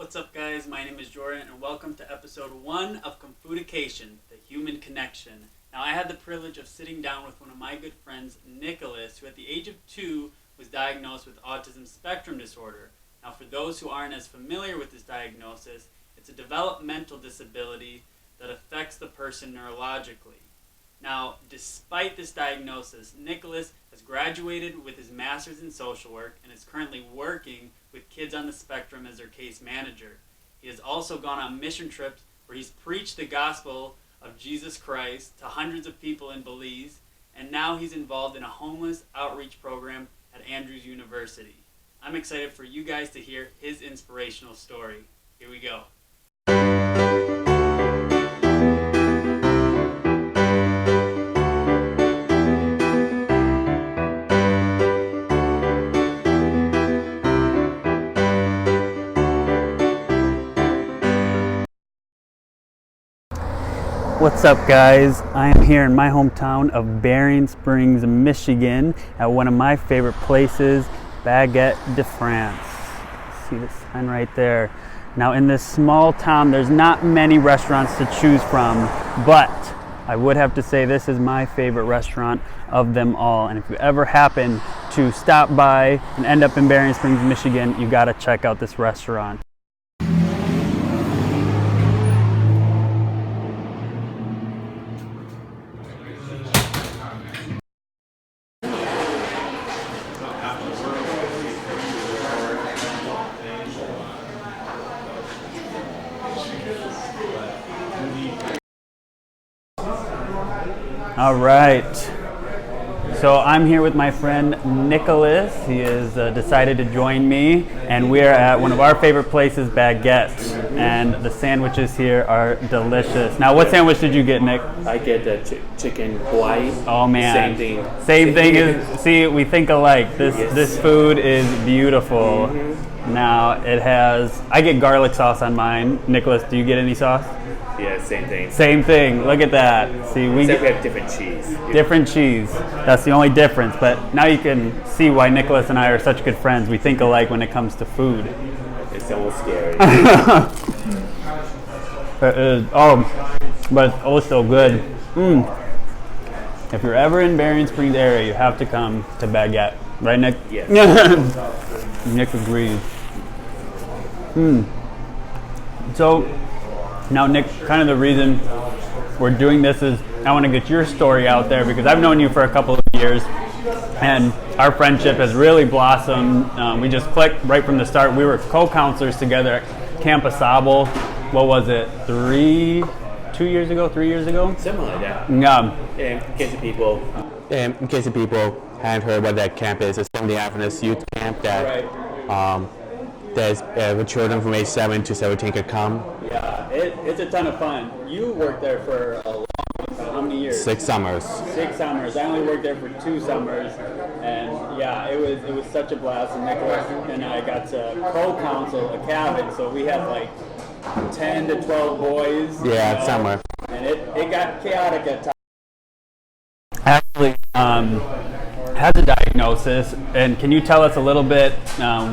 What's up, guys? My name is Jordan, and welcome to episode 1 of Comfoodication, the human connection. Now, I had the privilege of sitting down with one of my good friends, Nicholas, who at the age of 2 was diagnosed with Autism Spectrum Disorder. Now, for those who aren't as familiar with this diagnosis, it's a developmental disability that affects the person neurologically. Now, despite this diagnosis, Nicholas has graduated with his master's in social work and is currently working with kids on the spectrum as their case manager. He has also gone on mission trips where he's preached the gospel of Jesus Christ to hundreds of people in Belize, and now he's involved in a homeless outreach program at Andrews University. I'm excited for you guys to hear his inspirational story. Here we go. What's up, guys? I am here in my hometown of Berrien Springs, Michigan, at one of my favorite places, Baguette de France. See the sign right there. Now, in this small town, there's not many restaurants to choose from, but I would have to say this is my favorite restaurant of them all. And if you ever happen to stop by and end up in Berrien Springs, Michigan, you gotta check out this restaurant. All right, so I'm here with my friend Nicholas. He has decided to join me, and we're at one of our favorite places, Baguette, and the sandwiches here are delicious. Now, what sandwich did you get, Nick? I get the chicken Hawaii. Oh man, same thing. Same thing. See, we think alike. This food is beautiful. Mm-hmm. Now it has. I get garlic sauce on mine. Nicholas, do you get any sauce? Yeah, same thing. Same thing. Look at that. See, we have different cheese. Different cheese. That's the only difference. But now you can see why Nicholas and I are such good friends. We think alike when it comes to food. It's almost scary. It is. Oh, but it's also good. If you're ever in Berrien Springs area, you have to come to Baguette. Right, Nick? Yes. Nick agrees. So, now, Nick, kind of the reason we're doing this is I want to get your story out there because I've known you for a couple of years and our friendship has really blossomed. We just clicked right from the start. We were co-counselors together at Camp Au Sable. What was it? 3 years ago? Something like that. Yeah. In case of people haven't heard what that camp is, it's Seventh-day Adventist youth camp that there's with children from age 7 to 17 could come. Yeah, it's a ton of fun. You worked there for a long time. How many years? 6 summers. 6 summers. I only worked there for 2 summers, and yeah, it was such a blast. And Nicholas and I got to co-counsel a cabin, so we had like 10 to 12 boys. Yeah, summer. And it got chaotic at times. Actually, has a diagnosis, and can you tell us a little bit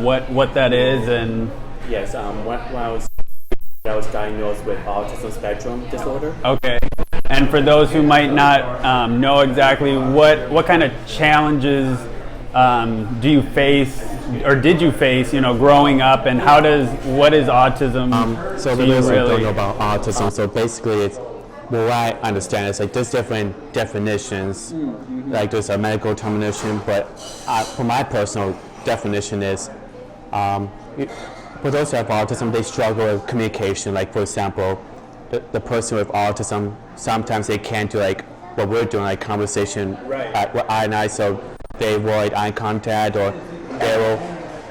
what that is? And yes, when I was diagnosed with Autism Spectrum Disorder. Okay, and for those who might not know exactly what kind of challenges do you face, or did you face, growing up, and what is autism? So for those who don't know about autism, so basically it's, what I understand is like there's different definitions, like there's a medical termination, but for my personal definition is, for those who have autism, they struggle with communication. Like for example, the person with autism, sometimes they can't do like what we're doing, like conversation with eye and eye, so they avoid eye contact, or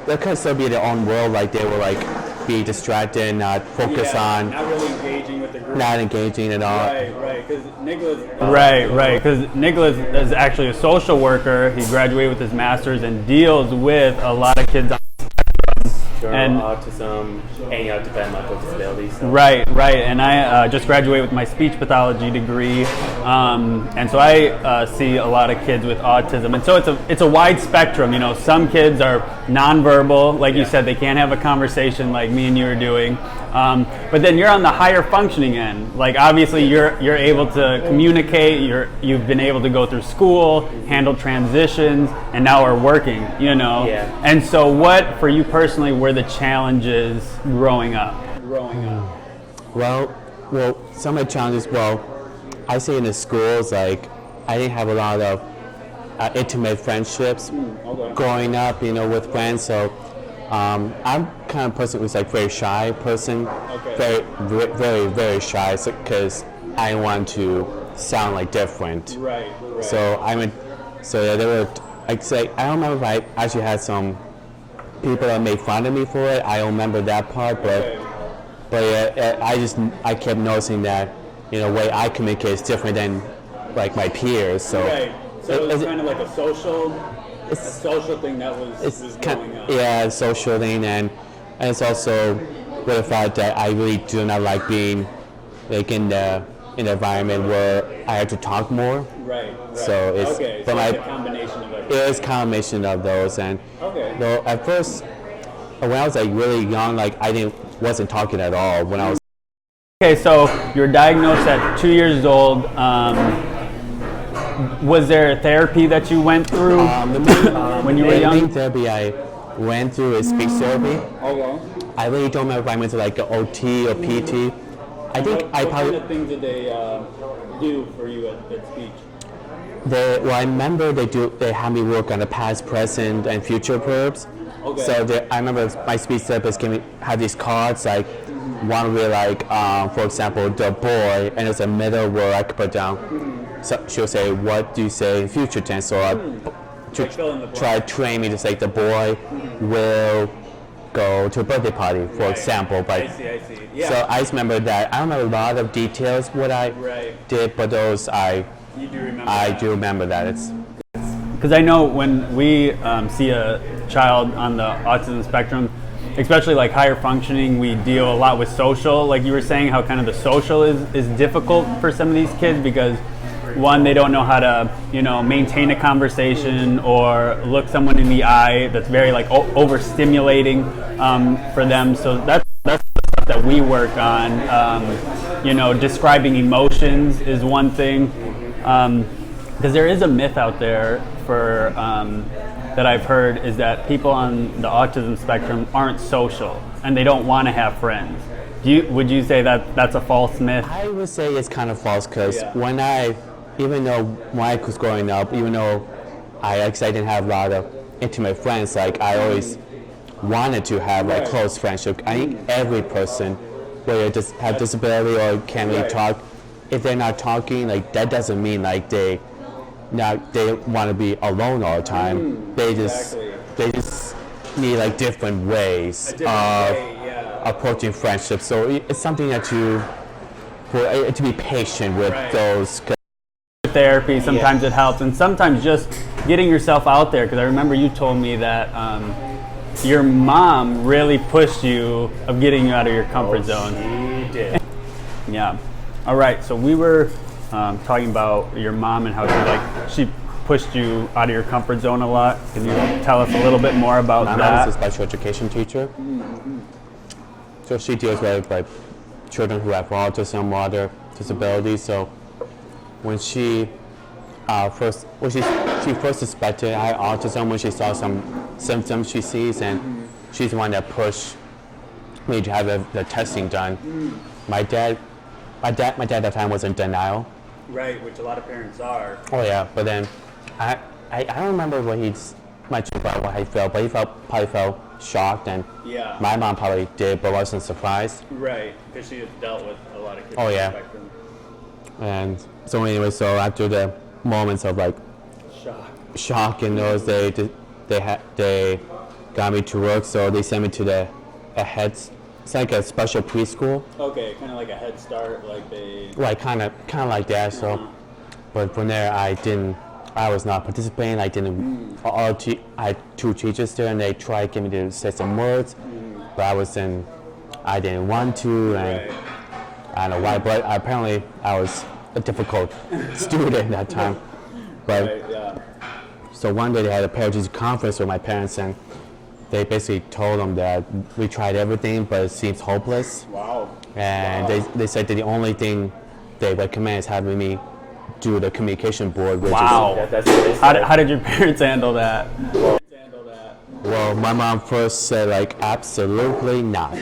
they can still be in their own world, like they will like be distracted, not focus on, not really engaging with the group, not engaging at all. Right, because Nicholas is actually a social worker. He graduated with his master's and deals with a lot of kids on the spectrum. cerebral autism, and developmental disabilities. So. Right. And I just graduated with my speech pathology degree, and so I see a lot of kids with autism, and so it's a wide spectrum. Some kids are nonverbal, like you said, they can't have a conversation like me and you are doing. But then you're on the higher functioning end. Like obviously you're able to communicate. You've been able to go through school, handle transitions, and now are working. Yeah. And so, what for you personally were the challenges growing up? Well, some of the challenges. Well, I say in the schools, like I didn't have a lot of intimate friendships growing up. With friends. So. I'm kind of person who's like very shy person, very, very shy, because I want to sound like different. Right. So there were, I don't remember if I actually had some people that made fun of me for it. I don't remember that part, but I kept noticing that way I communicate is different than like my peers. So it's kind of like a social thing that was going on. Yeah, social thing, and it's also with the fact that I really do not like being like in the environment where I have to talk more. Right. So it's it's a combination of everything. It is a combination of those, and though at first when I was like really young, like I wasn't talking at all when I was. Okay, so you were diagnosed at 2 years old. Was there therapy that you went through when you were young? The main therapy I went through is speech therapy. I really don't remember if I went to like an OT or PT. I think what kind of things did they do for you at speech? I remember they had me work on the past, present, and future verbs. So I remember my speech therapist had these cards, like one with like, for example, the boy, and there's a middle word I could put down. So she'll say, what do you say in future tense? So I try to train me to say the boy will go to a birthday party, for example. But, I see. Yeah. So I just remember that. I don't know a lot of details what I did, but those I do remember that. It's because I know when we see a child on the autism spectrum, especially like higher functioning, we deal a lot with social. Like you were saying, how kind of the social is difficult for some of these kids because one, they don't know how to, maintain a conversation or look someone in the eye. That's very like overstimulating for them. So that's the stuff that we work on. Describing emotions is one thing. Because there is a myth out there for that I've heard is that people on the autism spectrum aren't social and they don't want to have friends. Would you say that that's a false myth? I would say it's kind of false because even though when I was growing up, even though I didn't have a lot of intimate friends, like I always wanted to have like close friendship. I think every person, whether they have disability or can't really talk, if they're not talking, like that doesn't mean like they want to be alone all the time. They just need like different ways of approaching friendship. So it's something that to be patient with those. Therapy sometimes it helps, and sometimes just getting yourself out there. Because I remember you told me that your mom really pushed you of getting you out of your comfort zone. She did. Yeah. All right. So we were talking about your mom and how she pushed you out of your comfort zone a lot. Can you tell us a little bit more about that? My mom is a special education teacher. So she deals with like children who have autism or other disabilities. So when she first suspected I had autism, when she saw some symptoms she sees, and she's the one that pushed me to have the testing done. My dad at that time was in denial. Right, which a lot of parents are. Oh yeah, but then I don't remember much about what he felt, but he probably felt shocked, and my mom probably did, but wasn't surprised. Right, because she has dealt with a lot of kids. Oh yeah. Spectrum. And so anyway, so after the moments of like shock in those days, they got me to work, so they sent me to it's like a special preschool. Okay, kind of like a Head Start, Like kind of like that. So, but from there I was not participating. I had two teachers there, and they tried to get me to say some words. but I didn't want to, and I don't know why, but apparently I was a difficult student that time. But so one day they had a parent-teacher conference with my parents, and they basically told them that we tried everything, but it seems hopeless. Wow. And they said that the only thing they recommend is having me do the communication board. Which Wow. is, How did your parents handle that? well, my mom first said like, absolutely not.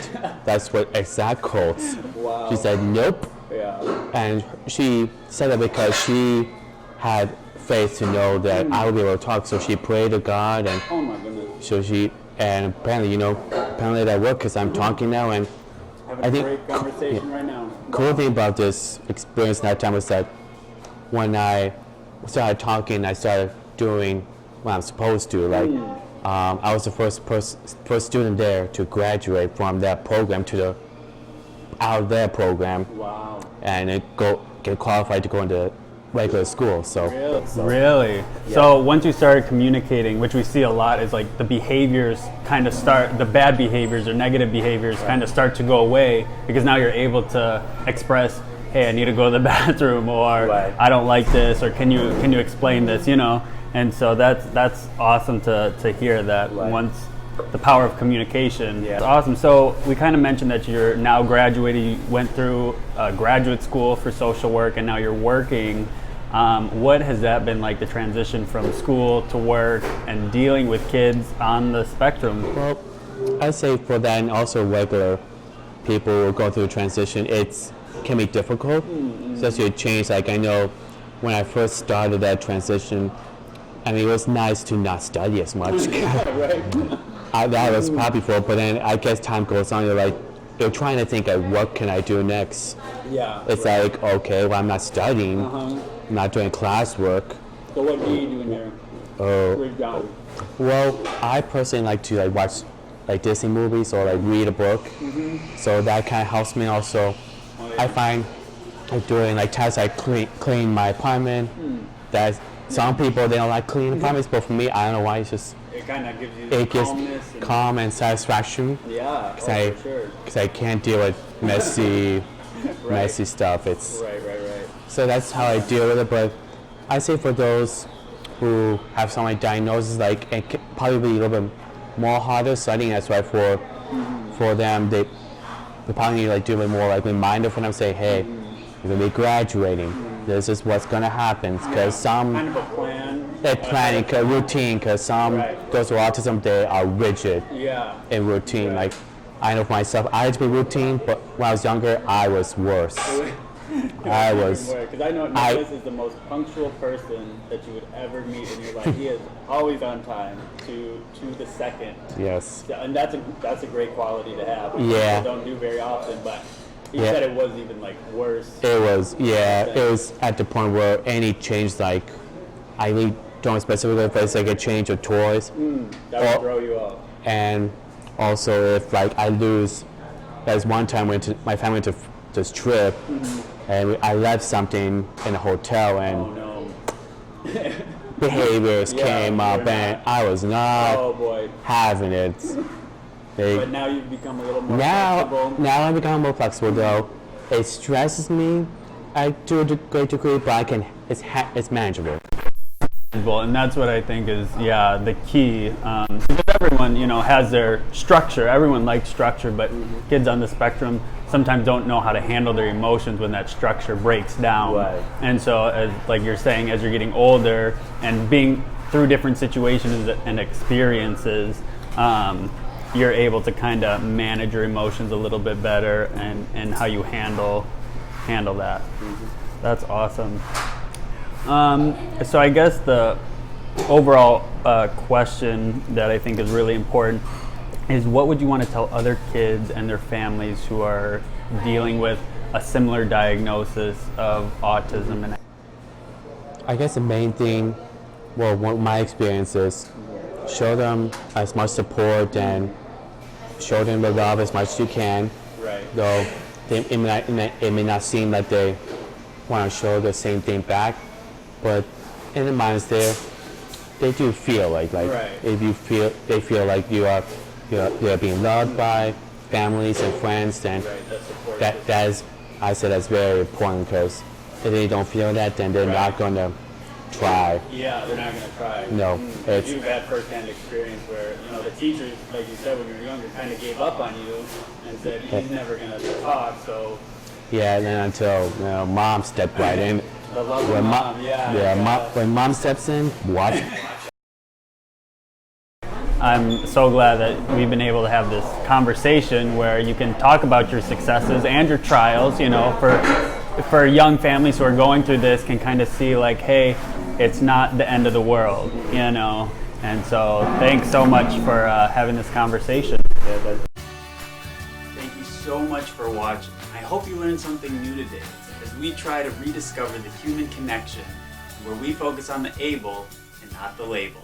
That's what exact quotes. Wow. She said nope. Yeah. And she said that because she had faith to know that I would be able to talk, so she prayed to God, and Oh my goodness. so and apparently, apparently that worked because I'm talking now, and Having I a think great conversation right now. cool thing about this experience that time was that when I started talking, I started doing what I'm supposed to. Like, I was the first student there to graduate from that program to the out of their program, Wow. and get qualified to go into regular school. So Really? So once you started communicating, which we see a lot, is like the behaviors kind of start, the bad behaviors or negative behaviors kind of start to go away, because now you're able to express, hey, I need to go to the bathroom, or I don't like this, or can you explain this, And so that's awesome to hear that once the power of communication. Yeah. It's awesome. So we kind of mentioned that you're now graduated. You went through graduate school for social work, and now you're working. What has that been like, the transition from school to work and dealing with kids on the spectrum? Well, I'd say for that, and also regular people who go through transition, it can be difficult, especially a change. Like, I know when I first started that transition, I mean, it was nice to not study as much. That was probably before, but then I guess time goes on, you're trying to think of what can I do next. Yeah. It's like, okay, well, I'm not studying, I'm not doing classwork. So what are you doing here? Well, I personally like to watch Disney movies or read a book. So that kind of helps me also. I find doing tasks like clean my apartment. That some people, they don't like clean apartments, but for me, I don't know why, It kind of gives you calmness. Calm and satisfaction. Yeah, for sure. Because I can't deal with messy stuff. It's Right. So that's how I deal with it. But I say for those who have some diagnosis, it can probably be a little bit more harder. So I think that's why for them, they probably need to do a more reminder for them, say, hey, you're gonna be graduating. This is what's gonna happen. Because some kind of a plan. they're planning a routine. Because some those with autism, they are rigid in routine. Like, I know for myself, I had to be routine, but when I was younger, I was worse. I was. Because I know Nicholas is the most punctual person that you would ever meet in your life. He is always on time to the second. Yes. So, and that's a great quality to have. Which Yeah. people don't do very often, but he said it was even worse. It was. It was at the point where any change, I really don't specifically, if it's a change of toys, That would throw you off. and also if I lose. There's one time my family went to this trip, and I left something in a hotel, and Oh no. behaviors came up, and I was not Oh boy. having it. But now you've become a little more Now flexible. I'm becoming more flexible, though. It stresses me to a great degree, but it's manageable. And that's what I think is, the key. Because everyone, has their structure. Everyone likes structure, but kids on the spectrum sometimes don't know how to handle their emotions when that structure breaks down. Right. And so, as like you're saying, as you're getting older and being through different situations and experiences, you're able to kind of manage your emotions a little bit better, and how you handle that. That's awesome. So I guess the overall question that I think is really important is, what would you want to tell other kids and their families who are dealing with a similar diagnosis of autism? And I guess the main thing, well, what my experience is, show them as much support and show them the love as much as you can. Right. Though it may not seem like they want to show the same thing back, but in their minds they do feel like Right. if they feel like you are you're being loved by families and friends, then that is, I said, that's very important, because if they don't feel that, then they're not going to try. Yeah, they're not going to try. No, it's, You've had first-hand experience where, the teachers, like you said, when you were younger, kind of gave up on you and said, he's never going to talk, so... Yeah, and then until mom stepped right in. The love of mom, when mom steps in, watch. I'm so glad that we've been able to have this conversation where you can talk about your successes and your trials, for young families who are going through this can kind of see like, hey, it's not the end of the world, And so thanks so much for having this conversation. Thank you so much for watching. I hope you learned something new today as we try to rediscover the human connection, where we focus on the able and not the label.